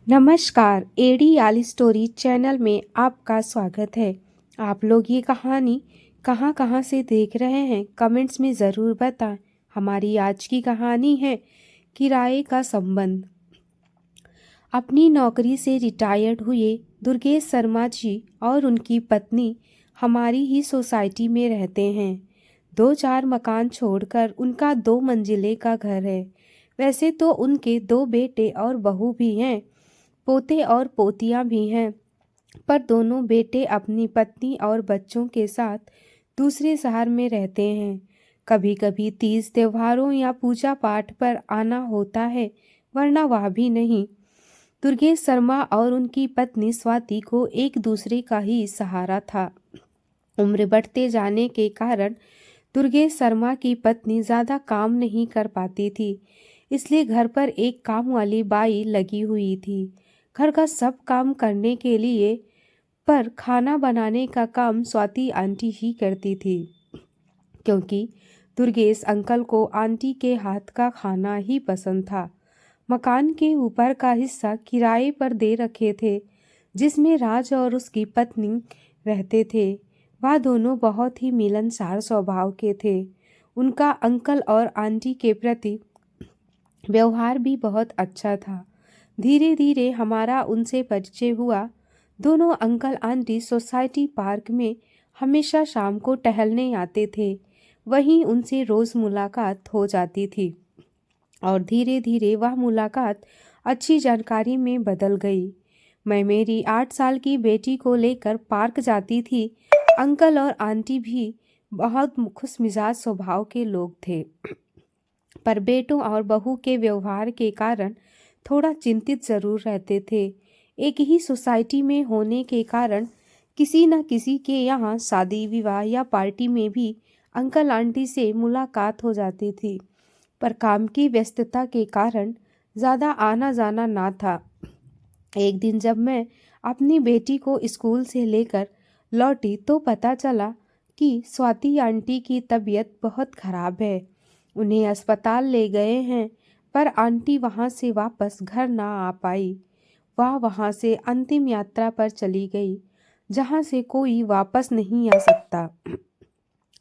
नमस्कार, एडी याली story channel में आपका स्वागत है। आप लोग ये कहानी कहाँ कहाँ से देख रहे हैं कमेंट्स में ज़रूर बताएं। हमारी आज की कहानी है किराए का संबंध। अपनी नौकरी से रिटायर्ड हुए दुर्गेश शर्मा जी और उनकी पत्नी हमारी ही सोसाइटी में रहते हैं। 2-4 मकान छोड़कर उनका 2 मंजिले का घर है। वैसे तो उनके 2 बेटे और बहू भी हैं, पोते और पोतियां भी हैं, पर दोनों बेटे अपनी पत्नी और बच्चों के साथ दूसरे शहर में रहते हैं। कभी कभी तीज त्योहारों या पूजा पाठ पर आना होता है, वरना वह भी नहीं। दुर्गेश शर्मा और उनकी पत्नी स्वाति को एक दूसरे का ही सहारा था। उम्र बढ़ते जाने के कारण दुर्गेश शर्मा की पत्नी ज़्यादा काम नहीं कर पाती थी, इसलिए घर पर एक काम वाली बाई लगी हुई थी। घर का सब काम करने के लिए, पर खाना बनाने का काम स्वाति आंटी ही करती थी, क्योंकि दुर्गेश अंकल को आंटी के हाथ का खाना ही पसंद था। मकान के ऊपर का हिस्सा किराए पर दे रखे थे, जिसमें राज और उसकी पत्नी रहते थे। वह दोनों बहुत ही मिलनसार स्वभाव के थे। उनका अंकल और आंटी के प्रति व्यवहार भी बहुत अच्छा था। धीरे धीरे हमारा उनसे परिचय हुआ। दोनों अंकल आंटी सोसाइटी पार्क में हमेशा शाम को टहलने आते थे। वहीं उनसे रोज़ मुलाकात हो जाती थी और धीरे धीरे वह मुलाकात अच्छी जानकारी में बदल गई। मैं मेरी 8 साल की बेटी को लेकर पार्क जाती थी। अंकल और आंटी भी बहुत खुश मिजाज स्वभाव के लोग थे, पर बेटों और बहू के व्यवहार के कारण थोड़ा चिंतित जरूर रहते थे। एक ही सोसाइटी में होने के कारण किसी न किसी के यहाँ शादी विवाह या पार्टी में भी अंकल आंटी से मुलाकात हो जाती थी, पर काम की व्यस्तता के कारण ज़्यादा आना जाना ना था। एक दिन जब मैं अपनी बेटी को स्कूल से लेकर लौटी तो पता चला कि स्वाति आंटी की तबीयत बहुत खराब है। उन्हें अस्पताल ले गए हैं, पर आंटी वहां से वापस घर ना आ पाई। वह वहां से अंतिम यात्रा पर चली गई, जहां से कोई वापस नहीं आ सकता।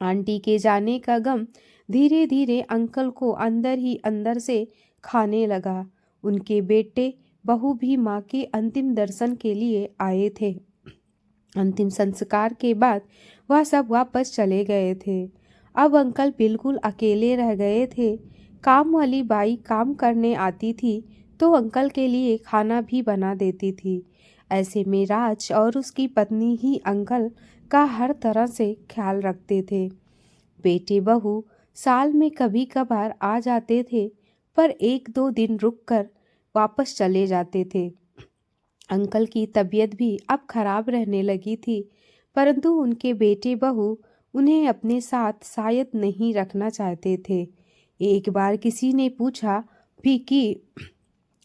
आंटी के जाने का गम धीरे धीरे अंकल को अंदर ही अंदर से खाने लगा। उनके बेटे बहू भी माँ के अंतिम दर्शन के लिए आए थे। अंतिम संस्कार के बाद वह सब वापस चले गए थे। अब अंकल बिल्कुल अकेले रह गए थे। काम वाली बाई काम करने आती थी तो अंकल के लिए खाना भी बना देती थी। ऐसे में राज और उसकी पत्नी ही अंकल का हर तरह से ख्याल रखते थे। बेटे बहू साल में कभी कभार आ जाते थे, पर 1-2 दिन रुककर वापस चले जाते थे। अंकल की तबीयत भी अब खराब रहने लगी थी, परंतु उनके बेटे बहू उन्हें अपने साथ शायद नहीं रखना चाहते थे। एक बार किसी ने पूछा भी कि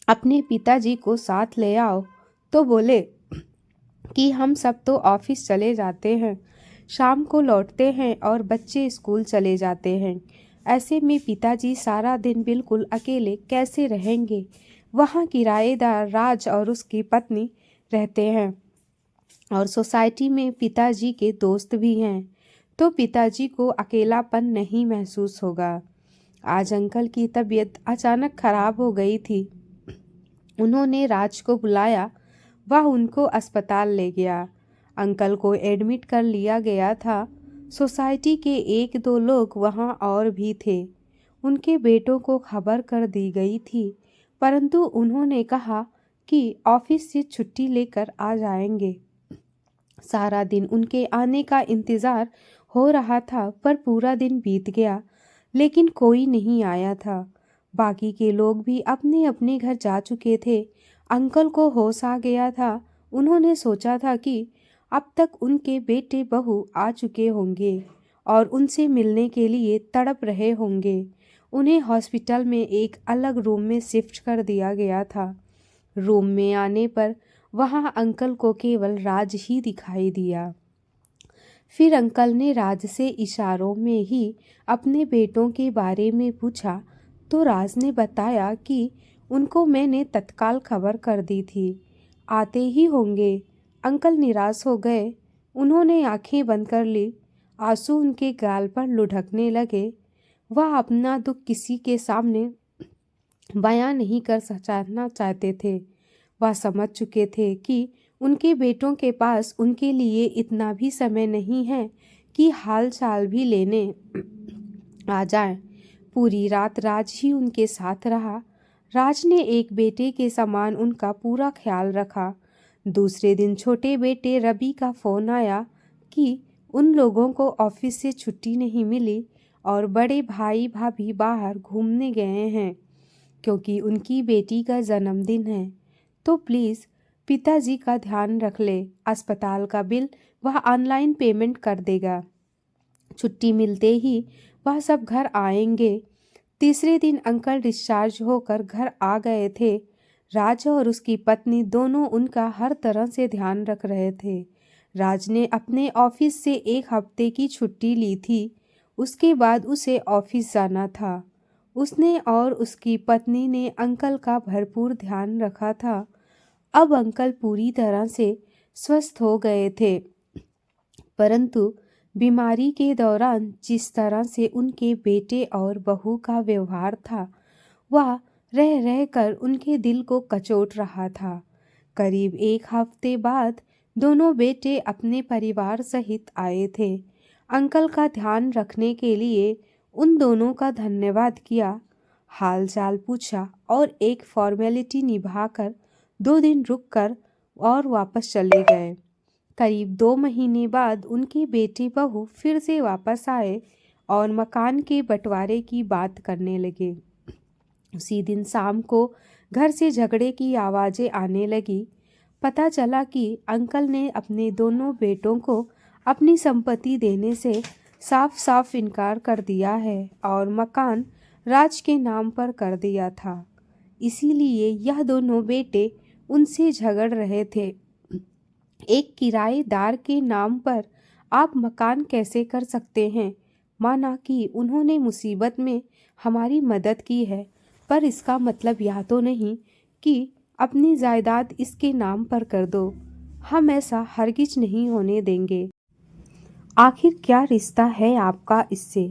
अपने पिताजी को साथ ले आओ, तो बोले कि हम सब तो ऑफिस चले जाते हैं, शाम को लौटते हैं और बच्चे स्कूल चले जाते हैं। ऐसे में पिताजी सारा दिन बिल्कुल अकेले कैसे रहेंगे। वहाँ किराएदार राज और उसकी पत्नी रहते हैं और सोसाइटी में पिताजी के दोस्त भी हैं, तो पिताजी को अकेलापन नहीं महसूस होगा। आज अंकल की तबीयत अचानक खराब हो गई थी। उन्होंने राज को बुलाया। वह उनको अस्पताल ले गया। अंकल को एडमिट कर लिया गया था। सोसाइटी के 1-2 लोग वहाँ और भी थे। उनके बेटों को खबर कर दी गई थी, परंतु उन्होंने कहा कि ऑफिस से छुट्टी लेकर आ जाएंगे। सारा दिन उनके आने का इंतज़ार हो रहा था, पर पूरा दिन बीत गया लेकिन कोई नहीं आया था। बाकी के लोग भी अपने अपने घर जा चुके थे। अंकल को होश आ गया था। उन्होंने सोचा था कि अब तक उनके बेटे बहू आ चुके होंगे और उनसे मिलने के लिए तड़प रहे होंगे। उन्हें हॉस्पिटल में एक अलग रूम में शिफ्ट कर दिया गया था। रूम में आने पर वहाँ अंकल को केवल राज ही दिखाई दिया। फिर अंकल ने राज से इशारों में ही अपने बेटों के बारे में पूछा, तो राज ने बताया कि उनको मैंने तत्काल खबर कर दी थी। आते ही होंगे। अंकल निराश हो गए। उन्होंने आंखें बंद कर ली। आंसू उनके गाल पर लुढ़कने लगे। वह अपना दुख किसी के सामने बयां नहीं कर सचाना चाहते थे। वह समझ चुके थे कि उनके बेटों के पास उनके लिए इतना भी समय नहीं है कि हाल चाल भी लेने आ जाए। पूरी रात राज ही उनके साथ रहा। राज ने एक बेटे के समान उनका पूरा ख्याल रखा। दूसरे दिन छोटे बेटे रवि का फ़ोन आया कि उन लोगों को ऑफिस से छुट्टी नहीं मिली और बड़े भाई भाभी बाहर घूमने गए हैं क्योंकि उनकी बेटी का जन्मदिन है। तो प्लीज़ पिताजी का ध्यान रख ले। अस्पताल का बिल वह ऑनलाइन पेमेंट कर देगा। छुट्टी मिलते ही वह सब घर आएंगे। तीसरे दिन अंकल डिस्चार्ज होकर घर आ गए थे। राज और उसकी पत्नी दोनों उनका हर तरह से ध्यान रख रहे थे। राज ने अपने ऑफिस से 1 हफ्ते की छुट्टी ली थी। उसके बाद उसे ऑफिस जाना था। उसने और उसकी पत्नी ने अंकल का भरपूर ध्यान रखा था। अब अंकल पूरी तरह से स्वस्थ हो गए थे, परंतु बीमारी के दौरान जिस तरह से उनके बेटे और बहू का व्यवहार था, वह रह रह कर उनके दिल को कचोट रहा था। करीब 1 हफ्ते बाद दोनों बेटे अपने परिवार सहित आए थे। अंकल का ध्यान रखने के लिए उन दोनों का धन्यवाद किया, हाल चाल पूछा और एक फॉर्मेलिटी निभाकर 2 दिन रुककर और वापस चले गए। करीब 2 महीने बाद उनके बेटे बहू फिर से वापस आए और मकान के बंटवारे की बात करने लगे। उसी दिन शाम को घर से झगड़े की आवाज़ें आने लगी। पता चला कि अंकल ने अपने दोनों बेटों को अपनी संपत्ति देने से साफ साफ इनकार कर दिया है और मकान राज के नाम पर कर दिया था। इसीलिए यह दोनों बेटे उनसे झगड़ रहे थे। एक किराएदार के नाम पर आप मकान कैसे कर सकते हैं? माना कि उन्होंने मुसीबत में हमारी मदद की है, पर इसका मतलब यह तो नहीं कि अपनी जायदाद इसके नाम पर कर दो। हम ऐसा हरगिज नहीं होने देंगे। आखिर क्या रिश्ता है आपका इससे?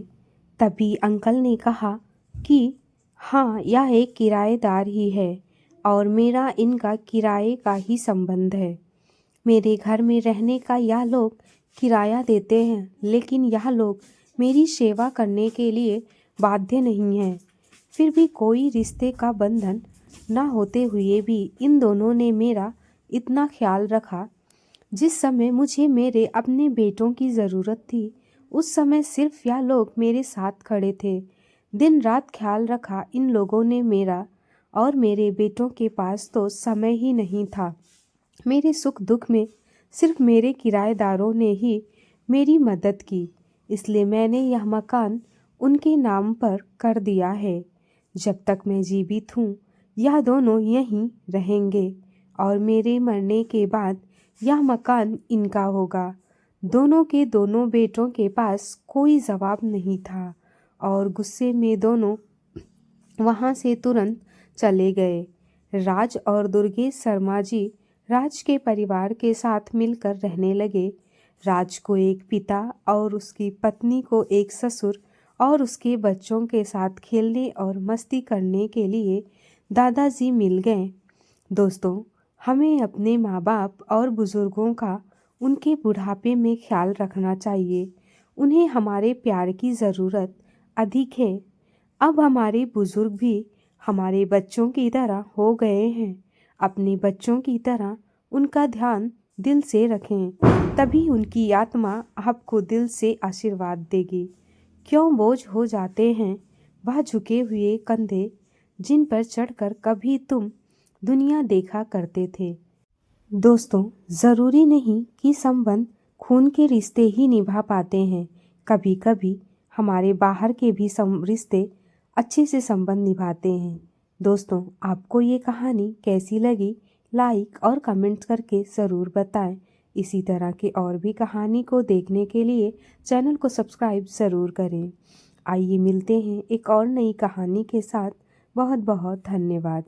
तभी अंकल ने कहा कि हाँ, यह एक किराएदार ही है और मेरा इनका किराए का ही संबंध है। मेरे घर में रहने का यह लोग किराया देते हैं, लेकिन यह लोग मेरी सेवा करने के लिए बाध्य नहीं हैं। फिर भी कोई रिश्ते का बंधन न होते हुए भी इन दोनों ने मेरा इतना ख्याल रखा। जिस समय मुझे मेरे अपने बेटों की ज़रूरत थी, उस समय सिर्फ यह लोग मेरे साथ खड़े थे। दिन रात ख्याल रखा इन लोगों ने मेरा, और मेरे बेटों के पास तो समय ही नहीं था। मेरे सुख दुख में सिर्फ मेरे किराएदारों ने ही मेरी मदद की, इसलिए मैंने यह मकान उनके नाम पर कर दिया है। जब तक मैं जीवित हूँ, यह दोनों यहीं रहेंगे और मेरे मरने के बाद यह मकान इनका होगा। दोनों के दोनों बेटों के पास कोई जवाब नहीं था और गुस्से में दोनों वहाँ से तुरंत चले गए। राज और दुर्गेश शर्मा जी राज के परिवार के साथ मिलकर रहने लगे। राज को एक पिता और उसकी पत्नी को एक ससुर और उसके बच्चों के साथ खेलने और मस्ती करने के लिए दादाजी मिल गए। दोस्तों, हमें अपने माँ बाप और बुज़ुर्गों का उनके बुढ़ापे में ख्याल रखना चाहिए। उन्हें हमारे प्यार की ज़रूरत अधिक है। अब हमारे बुज़ुर्ग भी हमारे बच्चों की तरह हो गए हैं। अपने बच्चों की तरह उनका ध्यान दिल से रखें, तभी उनकी आत्मा आपको दिल से आशीर्वाद देगी। क्यों बोझ हो जाते हैं वह झुके हुए कंधे जिन पर चढ़कर कभी तुम दुनिया देखा करते थे। दोस्तों, ज़रूरी नहीं कि संबंध खून के रिश्ते ही निभा पाते हैं। कभी कभी हमारे बाहर के भी रिश्ते अच्छे से संबंध निभाते हैं। दोस्तों, आपको ये कहानी कैसी लगी? लाइक और कमेंट्स करके ज़रूर बताएं। इसी तरह की और भी कहानी को देखने के लिए चैनल को सब्सक्राइब ज़रूर करें। आइए मिलते हैं एक और नई कहानी के साथ। बहुत बहुत धन्यवाद।